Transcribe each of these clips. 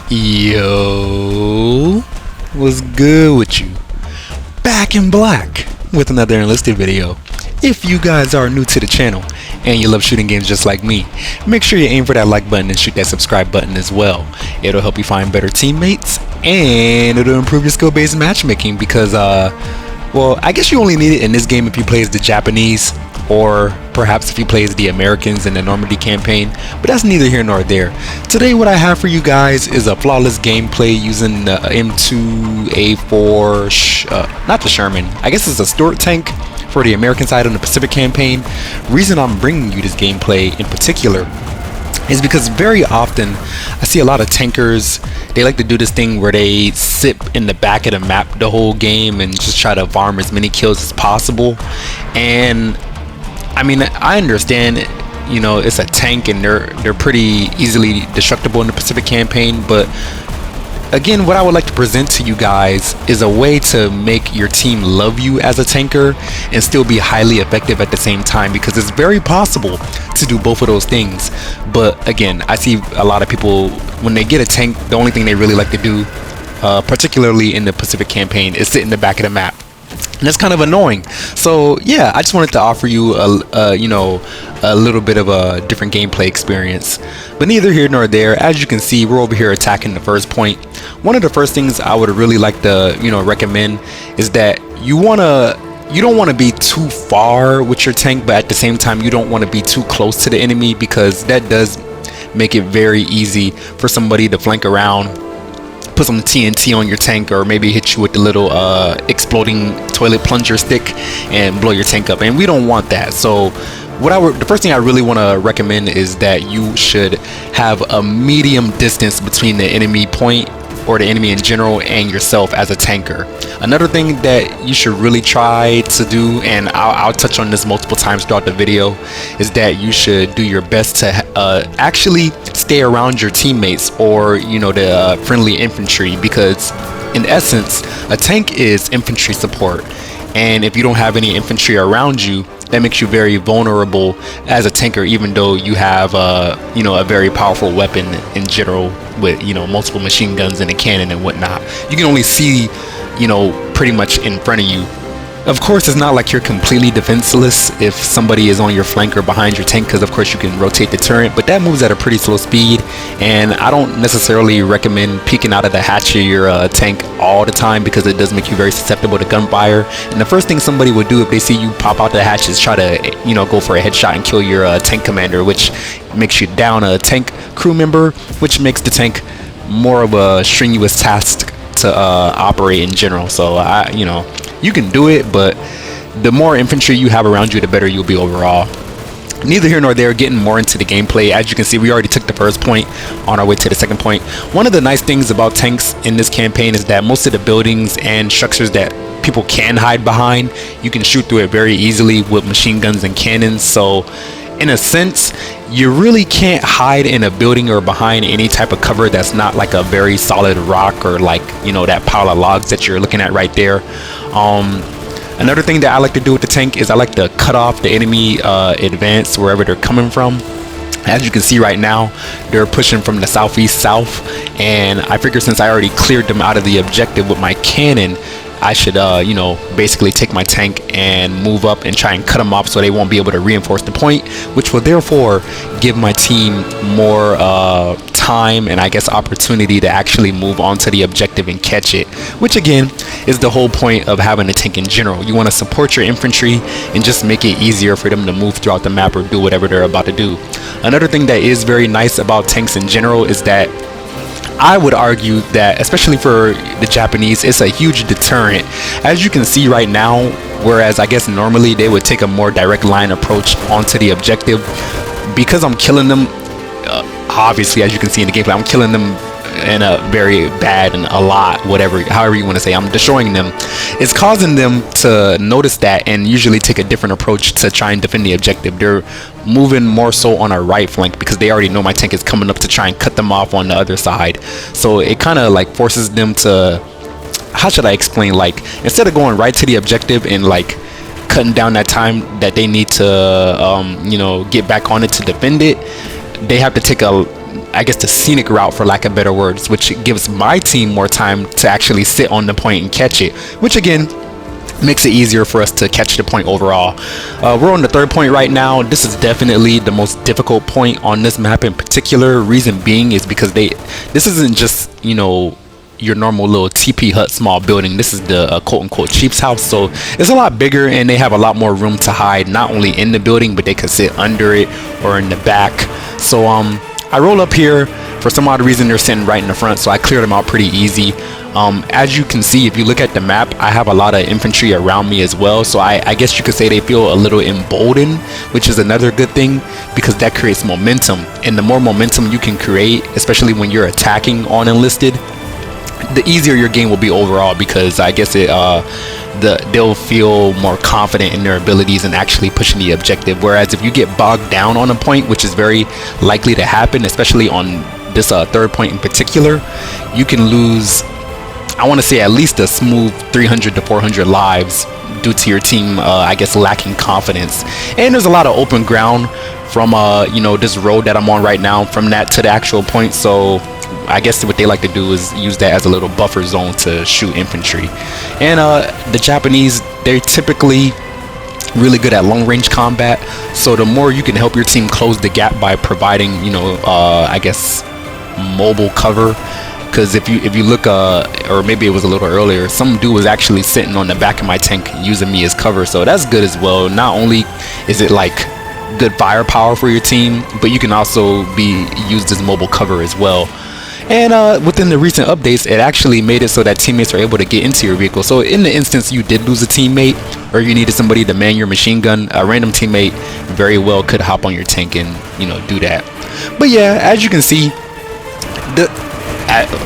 Yo, what's good with you? Back in black with another Enlisted video. If you guys are new to the channel and you love shooting games just like me, make sure you aim for that like button and shoot that subscribe button as well. It'll help you find better teammates and it'll improve your skill-based matchmaking because, well, I guess you only need it in this game if you play as the Japanese, or perhaps if you play as the Americans in the Normandy campaign, but that's neither here nor there. Today what I have for you guys is a flawless gameplay using the M2A4, not the Sherman, I guess it's a Stuart tank for the American side on the Pacific campaign. Reason I'm bringing you this gameplay in particular is because very often I see a lot of tankers, they like to do this thing where they sit in the back of the map the whole game and just try to farm as many kills as possible. And I mean, I understand, you know, it's a tank and they're pretty easily destructible in the Pacific campaign, but again, what I would like to present to you guys is a way to make your team love you as a tanker and still be highly effective at the same time, because it's very possible to do both of those things. But again, I see a lot of people, when they get a tank, the only thing they really like to do, particularly in the Pacific campaign, is sit in the back of the map. And that's kind of annoying. So yeah, I just wanted to offer you a little bit of a different gameplay experience, but neither here nor there. As you can see, we're over here attacking the first point. One of the first things I would really like to recommend is that you don't want to be too far with your tank, but at the same time you don't want to be too close to the enemy, because that does make it very easy for somebody to flank around, put some TNT on your tank, or maybe hit you with the little exploding toilet plunger stick and blow your tank up, and we don't want that. So the first thing I really want to recommend is that you should have a medium distance between the enemy point, or the enemy in general, and yourself as a tanker. Another thing that you should really try to do, and I'll touch on this multiple times throughout the video, is that you should do your best to actually stay around your teammates, or the friendly infantry, because in essence a tank is infantry support, and if you don't have any infantry around you, that makes you very vulnerable as a tanker, even though you have a very powerful weapon in general with multiple machine guns and a cannon and whatnot. You can only see pretty much in front of you. Of course, it's not like you're completely defenseless if somebody is on your flank or behind your tank, because of course you can rotate the turret, but that moves at a pretty slow speed, and I don't necessarily recommend peeking out of the hatch of your tank all the time, because it does make you very susceptible to gunfire. And the first thing somebody would do if they see you pop out the hatch is try to go for a headshot and kill your tank commander, which makes you down a tank crew member, which makes the tank more of a strenuous task to operate in general. So you can do it, but the more infantry you have around you, the better you'll be overall. Neither here nor there, getting more into the gameplay. As you can see, we already took the first point, on our way to the second point. One of the nice things about tanks in this campaign is that most of the buildings and structures that people can hide behind, you can shoot through it very easily with machine guns and cannons. So in a sense, you really can't hide in a building or behind any type of cover that's not like a very solid rock, or like that pile of logs that you're looking at right there. Another thing that I like to do with the tank is I like to cut off the enemy advance wherever they're coming from. As you can see right now, they're pushing from the southeast south, and I figure since I already cleared them out of the objective with my cannon, I should basically take my tank and move up and try and cut them off so they won't be able to reinforce the point, which will therefore give my team more time and I guess opportunity to actually move on to the objective and catch it, which again is the whole point of having a tank in general. You want to support your infantry and just make it easier for them to move throughout the map or do whatever they're about to do. Another thing that is very nice about tanks in general is that I would argue that, especially for the Japanese, it's a huge deterrent. As you can see right now, whereas I guess normally they would take a more direct line approach onto the objective, because I'm killing them, obviously as you can see in the gameplay, I'm killing them in a very bad and a lot, whatever, however you want to say, I'm destroying them. It's causing them to notice that and usually take a different approach to try and defend the objective. They're moving more so on our right flank because they already know my tank is coming up to try and cut them off on the other side. So it kind of like forces them to, how should I explain, like instead of going right to the objective and like cutting down that time that they need to get back on it to defend it, they have to take a I guess the scenic route, for lack of better words, which gives my team more time to actually sit on the point and catch it, which again makes it easier for us to catch the point overall. We're on the third point right now. This is definitely the most difficult point on this map in particular. Reason being is because this isn't just, you know, your normal little TP hut small building. This is the quote-unquote chief's house, so it's a lot bigger and they have a lot more room to hide, not only in the building but they could sit under it or in the back. So I roll up here. For some odd reason they're sitting right in the front, so I cleared them out pretty easy. As you can see, if you look at the map, I have a lot of infantry around me as well, so I guess you could say they feel a little emboldened, which is another good thing because that creates momentum, and the more momentum you can create, especially when you're attacking on Enlisted, the easier your game will be overall, because I guess they'll feel more confident in their abilities and actually pushing the objective. Whereas if you get bogged down on a point, which is very likely to happen, especially on this third point in particular, you can lose, I want to say, at least a smooth 300 to 400 lives due to your team, I guess, lacking confidence. And there's a lot of open ground from you know, this road that I'm on right now, from that to the actual point, so I guess what they like to do is use that as a little buffer zone to shoot infantry. And the Japanese, they're typically really good at long range combat, so the more you can help your team close the gap by providing, you know, I guess mobile cover. Because if you look, or maybe it was a little earlier, some dude was actually sitting on the back of my tank using me as cover, so that's good as well. Not only is it like good firepower for your team, but you can also be used as mobile cover as well. And within the recent updates, it actually made it so that teammates are able to get into your vehicle. So in the instance you did lose a teammate, or you needed somebody to man your machine gun, a random teammate very well could hop on your tank and, you know, do that. But yeah, as you can see,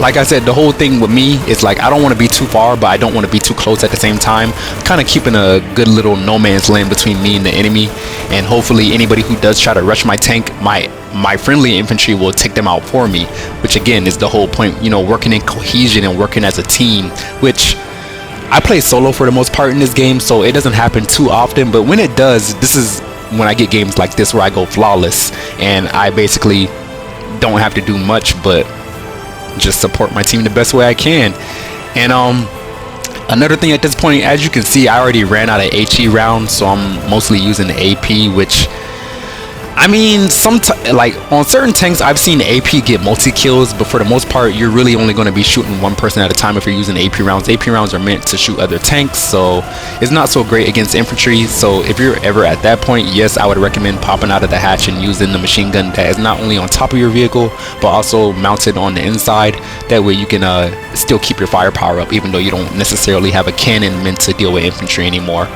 like I said, the whole thing with me is like, I don't want to be too far, but I don't want to be too close at the same time. Kind of keeping a good little no man's land between me and the enemy, and hopefully anybody who does try to rush my tank, my friendly infantry will take them out for me, which again is the whole point, you know, working in cohesion and working as a team, which I play solo for the most part in this game, so it doesn't happen too often, but when it does, this is when I get games like this where I go flawless and I basically don't have to do much but just support my team the best way I can. And another thing at this point, as you can see, I already ran out of HE rounds, so I'm mostly using the AP, which, I mean, like on certain tanks I've seen AP get multi-kills, but for the most part you're really only going to be shooting one person at a time if you're using AP rounds. AP rounds are meant to shoot other tanks, so it's not so great against infantry. So if you're ever at that point, yes, I would recommend popping out of the hatch and using the machine gun that is not only on top of your vehicle but also mounted on the inside. That way you can still keep your firepower up, even though you don't necessarily have a cannon meant to deal with infantry anymore.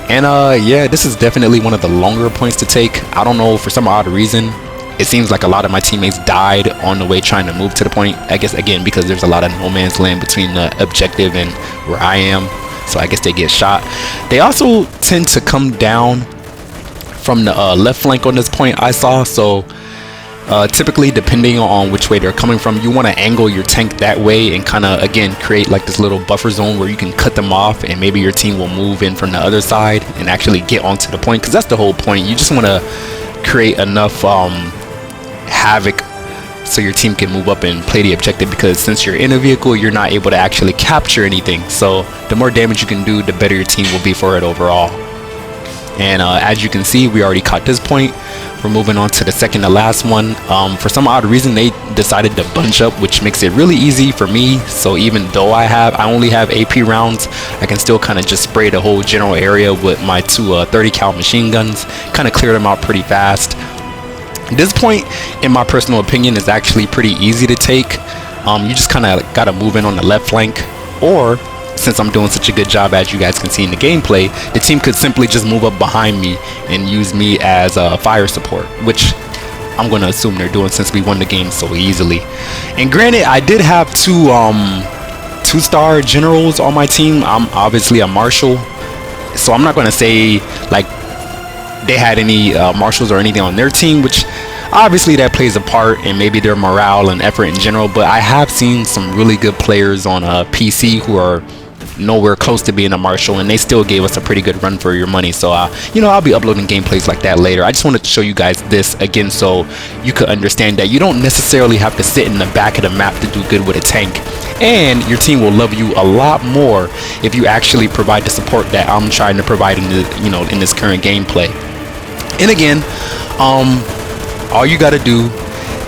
And yeah, this is definitely one of the longer points to take. I don't know, for some odd reason it seems like a lot of my teammates died on the way trying to move to the point. I guess again because there's a lot of no man's land between the objective and where I am, so I guess they get shot. They also tend to come down from the left flank on this point I saw, so typically depending on which way they're coming from, you want to angle your tank that way and kind of again create like this little buffer zone where you can cut them off, and maybe your team will move in from the other side and actually get onto the point, because that's the whole point. You just want to create enough havoc so your team can move up and play the objective, because since you're in a vehicle you're not able to actually capture anything, so the more damage you can do, the better your team will be for it overall. And as you can see, we already caught this point. We're moving on to the second to last one. For some odd reason they decided to bunch up, which makes it really easy for me. So even though I only have AP rounds, I can still kind of just spray the whole general area with my two 30 cal machine guns, kind of clear them out pretty fast. This point, in my personal opinion, is actually pretty easy to take. You just kind of got to move in on the left flank, or since I'm doing such a good job, as you guys can see in the gameplay, the team could simply just move up behind me and use me as fire support, which I'm going to assume they're doing since we won the game so easily. And granted, I did have two-star generals on my team. I'm obviously a marshal, so I'm not going to say like they had any marshals or anything on their team, which obviously that plays a part in maybe their morale and effort in general. But I have seen some really good players on PC who are nowhere close to being a marshal, and they still gave us a pretty good run for your money. So you know, I'll be uploading gameplays like that later. I just wanted to show you guys this again so you could understand that you don't necessarily have to sit in the back of the map to do good with a tank, and your team will love you a lot more if you actually provide the support that I'm trying to provide in the, you know, in this current gameplay. And again, all you gotta do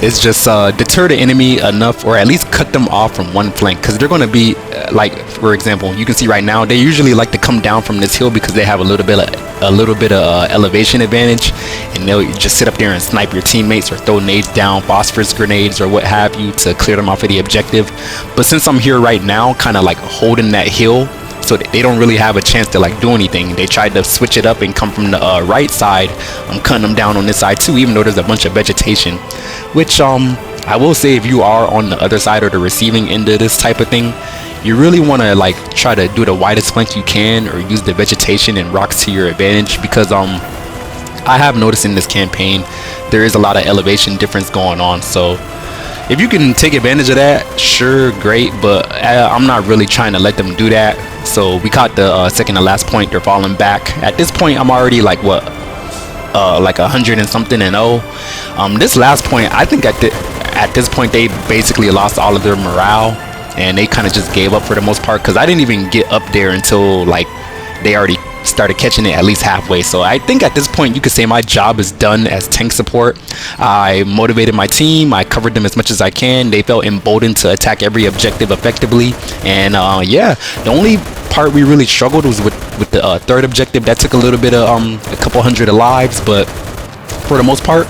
is just deter the enemy enough, or at least cut them off from one flank, because they're going to be like, for example, you can see right now they usually like to come down from this hill because they have a little bit of elevation advantage, and they'll just sit up there and snipe your teammates or throw nades down, phosphorus grenades or what have you, to clear them off of the objective. But since I'm here right now kind of like holding that hill, so they don't really have a chance to like do anything, they tried to switch it up and come from the right side. I'm cutting them down on this side too, even though there's a bunch of vegetation, which I will say, if you are on the other side or the receiving end of this type of thing, you really want to like try to do the widest flank you can, or use the vegetation and rocks to your advantage, because I have noticed in this campaign there is a lot of elevation difference going on. So if you can take advantage of that, sure, great, but I'm not really trying to let them do that. So we caught the second to last point. They're falling back. At this point, I'm already like what, like 100 and something and this last point, I think at this point they basically lost all of their morale, and they kind of just gave up for the most part, because I didn't even get up there until like they already started catching it at least halfway. So I think at this point you could say my job is done as tank support. I motivated my team, I covered them as much as I can, they felt emboldened to attack every objective effectively, and yeah, the only part we really struggled was with the third objective. That took a little bit of a couple hundred of lives, but for the most part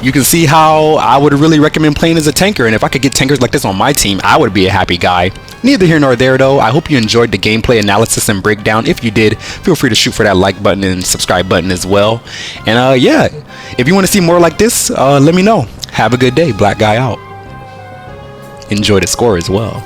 you can see how I would really recommend playing as a tanker, and if I could get tankers like this on my team, I would be a happy guy. Neither here nor there though. I hope you enjoyed the gameplay analysis and breakdown. If you did, feel free to shoot for that like button and subscribe button as well. And yeah, if you want to see more like this, let me know. Have a good day. Black guy out. Enjoy the score as well.